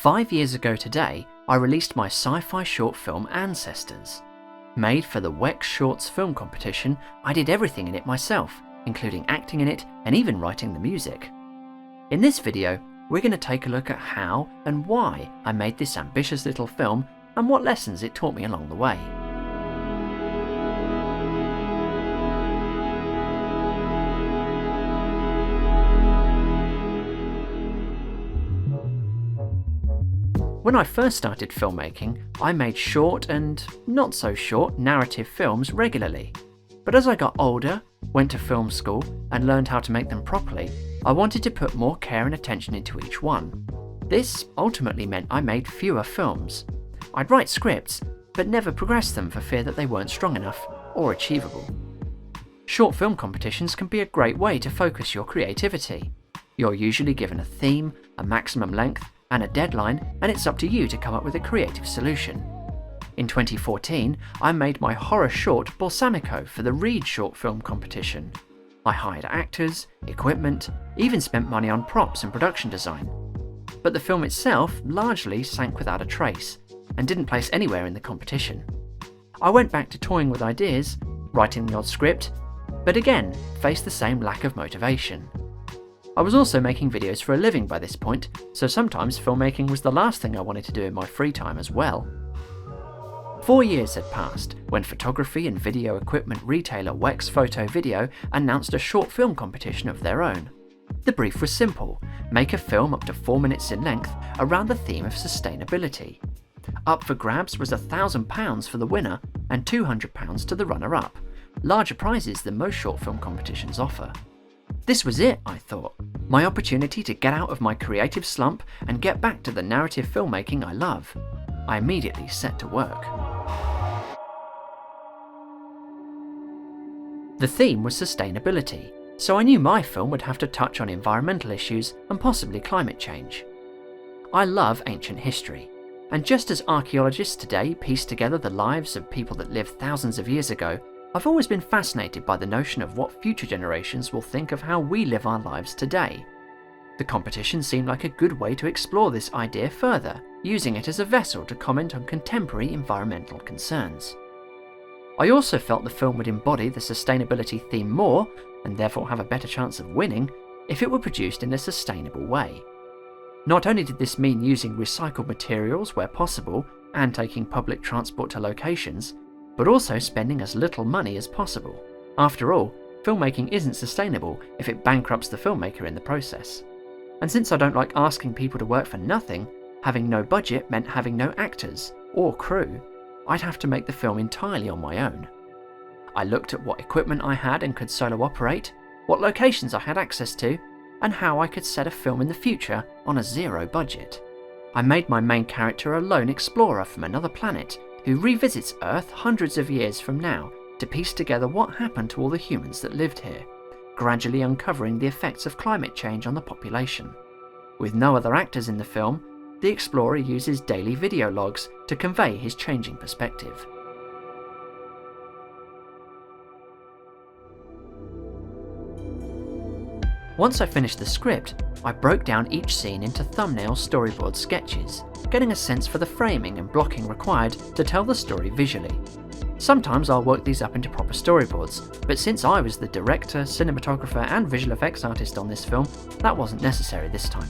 5 years ago today, I released my sci-fi short film Ancestors. Made for the WexShort's film competition, I did everything in it myself, including acting in it and even writing the music. In this video, we're going to take a look at how and why I made this ambitious little film and what lessons it taught me along the way. When I first started filmmaking, I made short and not so short narrative films regularly. But as I got older, went to film school and learned how to make them properly, I wanted to put more care and attention into each one. This ultimately meant I made fewer films. I'd write scripts, but never progress them for fear that they weren't strong enough or achievable. Short film competitions can be a great way to focus your creativity. You're usually given a theme, a maximum length, and a deadline, and it's up to you to come up with a creative solution. In 2014, I made my horror short Balsamico for the Reed Short Film Competition. I hired actors, equipment, even spent money on props and production design. But the film itself largely sank without a trace, and didn't place anywhere in the competition. I went back to toying with ideas, writing the odd script, but again faced the same lack of motivation. I was also making videos for a living by this point, so sometimes filmmaking was the last thing I wanted to do in my free time as well. 4 years had passed when photography and video equipment retailer Wex Photo Video announced a short film competition of their own. The brief was simple: make a film up to 4 minutes in length around the theme of sustainability. Up for grabs was £1,000 for the winner and £200 to the runner-up, larger prizes than most short film competitions offer. This was it, I thought, my opportunity to get out of my creative slump and get back to the narrative filmmaking I love. I immediately set to work. The theme was sustainability, so I knew my film would have to touch on environmental issues and possibly climate change. I love ancient history, and just as archaeologists today piece together the lives of people that lived thousands of years ago, I've always been fascinated by the notion of what future generations will think of how we live our lives today. The competition seemed like a good way to explore this idea further, using it as a vessel to comment on contemporary environmental concerns. I also felt the film would embody the sustainability theme more, and therefore have a better chance of winning, if it were produced in a sustainable way. Not only did this mean using recycled materials where possible and taking public transport to locations, but also spending as little money as possible. After all, filmmaking isn't sustainable if it bankrupts the filmmaker in the process. And since I don't like asking people to work for nothing, having no budget meant having no actors or crew. I'd have to make the film entirely on my own. I looked at what equipment I had and could solo operate, what locations I had access to, and how I could set a film in the future on a zero budget. I made my main character a lone explorer from another planet who revisits Earth hundreds of years from now to piece together what happened to all the humans that lived here, gradually uncovering the effects of climate change on the population. With no other actors in the film, the explorer uses daily video logs to convey his changing perspective. Once I finished the script, I broke down each scene into thumbnail storyboard sketches, getting a sense for the framing and blocking required to tell the story visually. Sometimes I'll work these up into proper storyboards, but since I was the director, cinematographer and visual effects artist on this film, that wasn't necessary this time.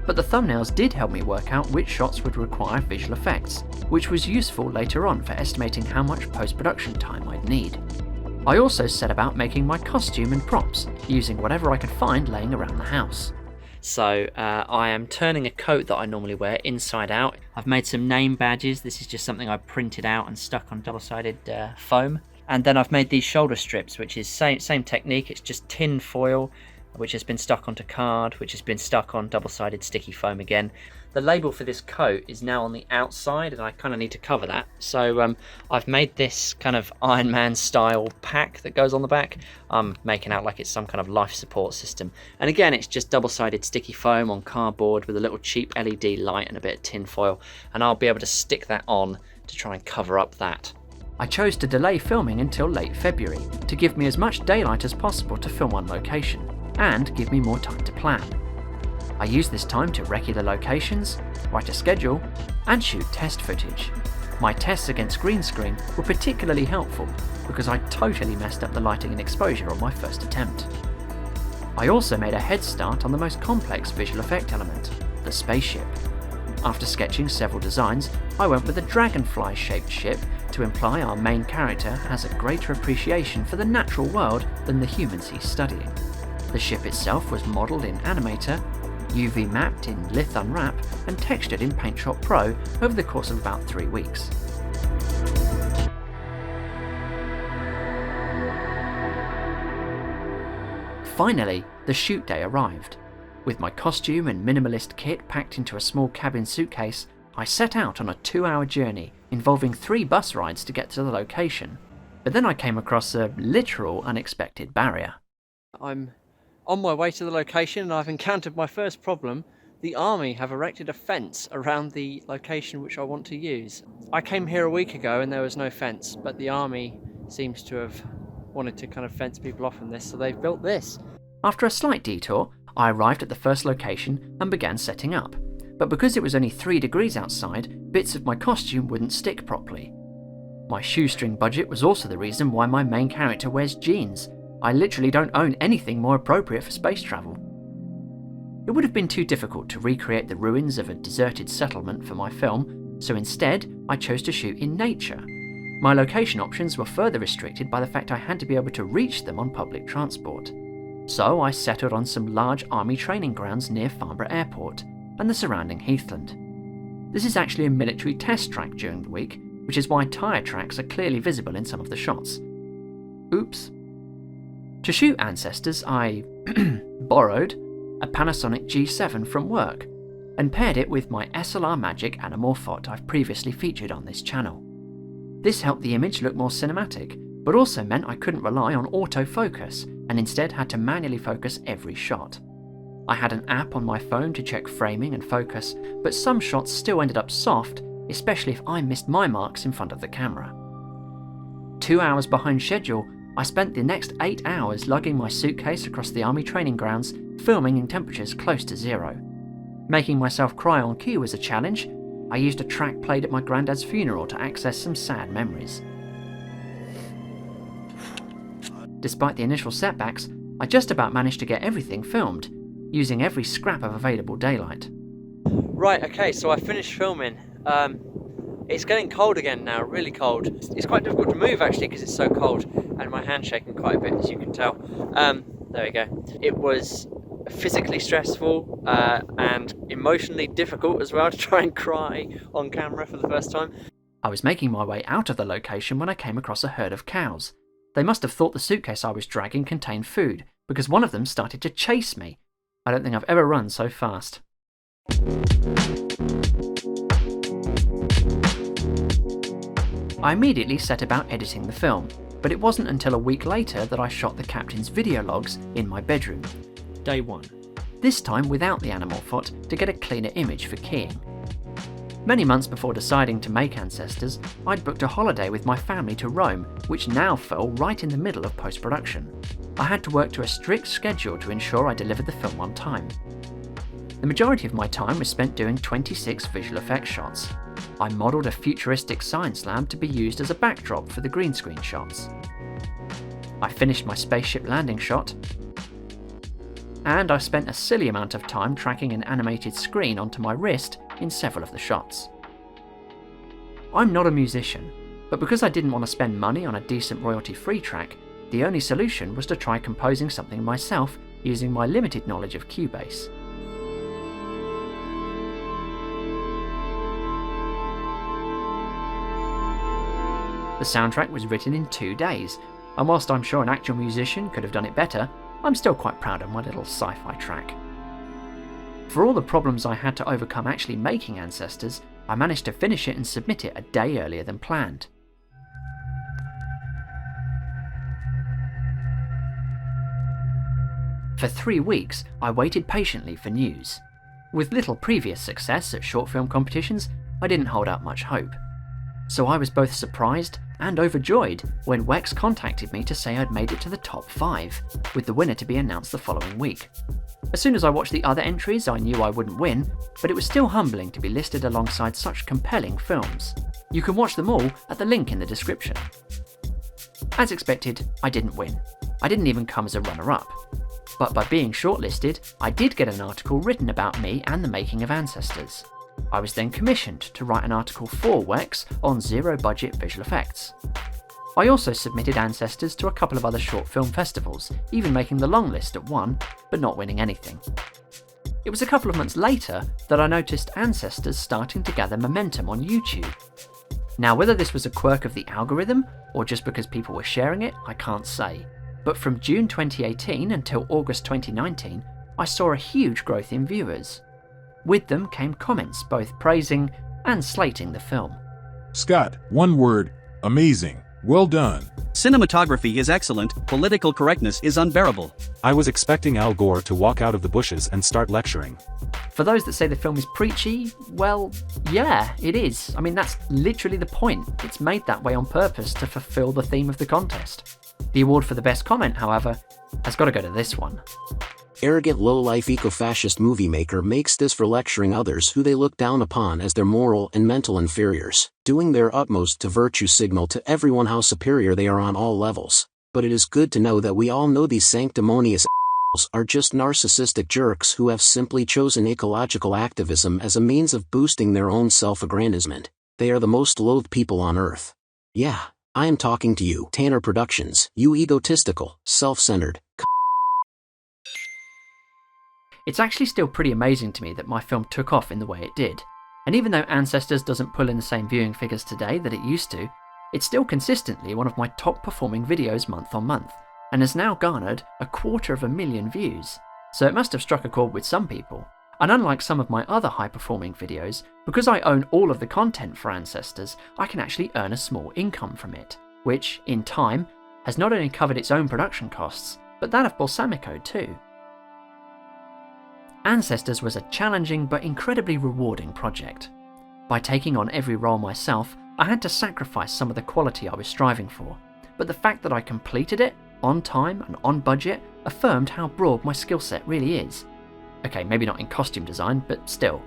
But the thumbnails did help me work out which shots would require visual effects, which was useful later on for estimating how much post-production time I'd need. I also set about making my costume and props, using whatever I could find laying around the house. So I am turning a coat that I normally wear inside out. I've made some name badges. This is just something I printed out and stuck on double-sided foam. And then I've made these shoulder strips, which is same technique. It's just tin foil, which has been stuck onto card, which has been stuck on double-sided sticky foam again. The label for this coat is now on the outside, and I kind of need to cover that. So I've made this kind of Iron Man style pack that goes on the back. I'm making out like it's some kind of life support system. And again, it's just double-sided sticky foam on cardboard with a little cheap LED light and a bit of tin foil. And I'll be able to stick that on to try and cover up that. I chose to delay filming until late February to give me as much daylight as possible to film on location, and give me more time to plan. I used this time to recce the locations, write a schedule, and shoot test footage. My tests against green screen were particularly helpful because I totally messed up the lighting and exposure on my first attempt. I also made a head start on the most complex visual effect element, the spaceship. After sketching several designs, I went with a dragonfly-shaped ship to imply our main character has a greater appreciation for the natural world than the humans he's studying. The ship itself was modelled in Animator, UV mapped in Lith Unwrap, and textured in PaintShop Pro over the course of about 3 weeks. Finally, the shoot day arrived. With my costume and minimalist kit packed into a small cabin suitcase, I set out on a 2-hour journey involving 3 bus rides to get to the location. But then I came across a literal unexpected barrier. I'm on my way to the location and I've encountered my first problem. The army have erected a fence around the location which I want to use. I came here a week ago and there was no fence, but the army seems to have wanted to kind of fence people off from this, so they've built this. After a slight detour, I arrived at the first location and began setting up. But because it was only 3 degrees outside, bits of my costume wouldn't stick properly. My shoestring budget was also the reason why my main character wears jeans. I literally don't own anything more appropriate for space travel. It would have been too difficult to recreate the ruins of a deserted settlement for my film, so instead I chose to shoot in nature. My location options were further restricted by the fact I had to be able to reach them on public transport. So I settled on some large army training grounds near Farnborough Airport and the surrounding heathland. This is actually a military test track during the week, which is why tyre tracks are clearly visible in some of the shots. Oops. To shoot Ancestors, I borrowed a Panasonic G7 from work and paired it with my SLR Magic Anamorphot I've previously featured on this channel. This helped the image look more cinematic, but also meant I couldn't rely on autofocus and instead had to manually focus every shot. I had an app on my phone to check framing and focus, but some shots still ended up soft, especially if I missed my marks in front of the camera. 2 hours behind schedule, I spent the next 8 hours lugging my suitcase across the army training grounds, filming in temperatures close to 0. Making myself cry on cue was a challenge. I used a track played at my granddad's funeral to access some sad memories. Despite the initial setbacks, I just about managed to get everything filmed, using every scrap of available daylight. Right, okay, so I finished filming. It's getting cold again now, really cold. It's quite difficult to move actually because it's so cold, and my hand's shaking quite a bit, as you can tell. There we go. It was physically stressful and emotionally difficult as well to try and cry on camera for the first time. I was making my way out of the location when I came across a herd of cows. They must have thought the suitcase I was dragging contained food, because one of them started to chase me. I don't think I've ever run so fast. I immediately set about editing the film, but it wasn't until a week later that I shot the captain's video logs in my bedroom. Day 1. This time without the Anamorphot to get a cleaner image for keying. Many months before deciding to make Ancestors, I'd booked a holiday with my family to Rome, which now fell right in the middle of post-production. I had to work to a strict schedule to ensure I delivered the film on time. The majority of my time was spent doing 26 visual effects shots. I modelled a futuristic science lab to be used as a backdrop for the green screen shots. I finished my spaceship landing shot, and I spent a silly amount of time tracking an animated screen onto my wrist in several of the shots. I'm not a musician, but because I didn't want to spend money on a decent royalty-free track, the only solution was to try composing something myself using my limited knowledge of Cubase. The soundtrack was written in 2 days, and whilst I'm sure an actual musician could have done it better, I'm still quite proud of my little sci-fi track. For all the problems I had to overcome actually making Ancestors, I managed to finish it and submit it a day earlier than planned. For 3 weeks, I waited patiently for news. With little previous success at short film competitions, I didn't hold out much hope. So I was both surprised and overjoyed when Wex contacted me to say I'd made it to the top 5, with the winner to be announced the following week. As soon as I watched the other entries, I knew I wouldn't win, but it was still humbling to be listed alongside such compelling films. You can watch them all at the link in the description. As expected, I didn't win. I didn't even come as a runner-up. But by being shortlisted, I did get an article written about me and the making of Ancestors. I was then commissioned to write an article for Wex on zero-budget visual effects. I also submitted Ancestors to a couple of other short film festivals, even making the long list at one, but not winning anything. It was a couple of months later that I noticed Ancestors starting to gather momentum on YouTube. Now, whether this was a quirk of the algorithm, or just because people were sharing it, I can't say. But from June 2018 until August 2019, I saw a huge growth in viewers. With them came comments both praising and slating the film. Scott, one word, amazing. Well done. Cinematography is excellent, political correctness is unbearable. I was expecting Al Gore to walk out of the bushes and start lecturing. For those that say the film is preachy, well, yeah, it is. I mean, that's literally the point. It's made that way on purpose to fulfill the theme of the contest. The award for the best comment, however, has got to go to this one. Arrogant low-life eco-fascist movie maker makes this for lecturing others who they look down upon as their moral and mental inferiors, doing their utmost to virtue signal to everyone how superior they are on all levels. But it is good to know that we all know these sanctimonious are just narcissistic jerks who have simply chosen ecological activism as a means of boosting their own self-aggrandizement. They are the most loathed people on earth. Yeah, I am talking to you, Tanner Productions, you egotistical, self-centered. It's actually still pretty amazing to me that my film took off in the way it did. And even though Ancestors doesn't pull in the same viewing figures today that it used to, it's still consistently one of my top performing videos month on month, and has now garnered 250,000 views. So it must have struck a chord with some people. And unlike some of my other high performing videos, because I own all of the content for Ancestors, I can actually earn a small income from it, which, in time, has not only covered its own production costs, but that of Balsamico too. Ancestors was a challenging but incredibly rewarding project. By taking on every role myself, I had to sacrifice some of the quality I was striving for, but the fact that I completed it, on time and on budget, affirmed how broad my skill set really is. Okay, maybe not in costume design, but still.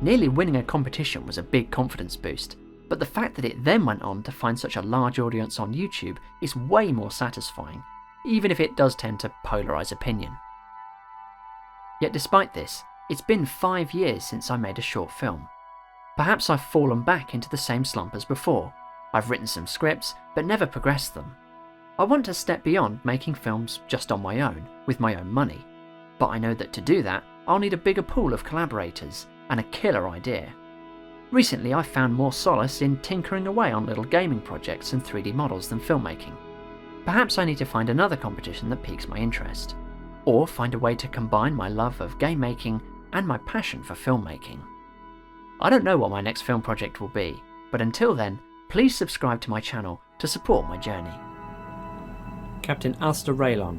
Nearly winning a competition was a big confidence boost, but the fact that it then went on to find such a large audience on YouTube is way more satisfying, even if it does tend to polarize opinion. Yet despite this, it's been 5 years since I made a short film. Perhaps I've fallen back into the same slump as before. I've written some scripts, but never progressed them. I want to step beyond making films just on my own, with my own money. But I know that to do that, I'll need a bigger pool of collaborators, and a killer idea. Recently I've found more solace in tinkering away on little gaming projects and 3D models than filmmaking. Perhaps I need to find another competition that piques my interest. Or find a way to combine my love of game making and my passion for filmmaking. I don't know what my next film project will be, but until then, please subscribe to my channel to support my journey. Captain Alistair Raylon,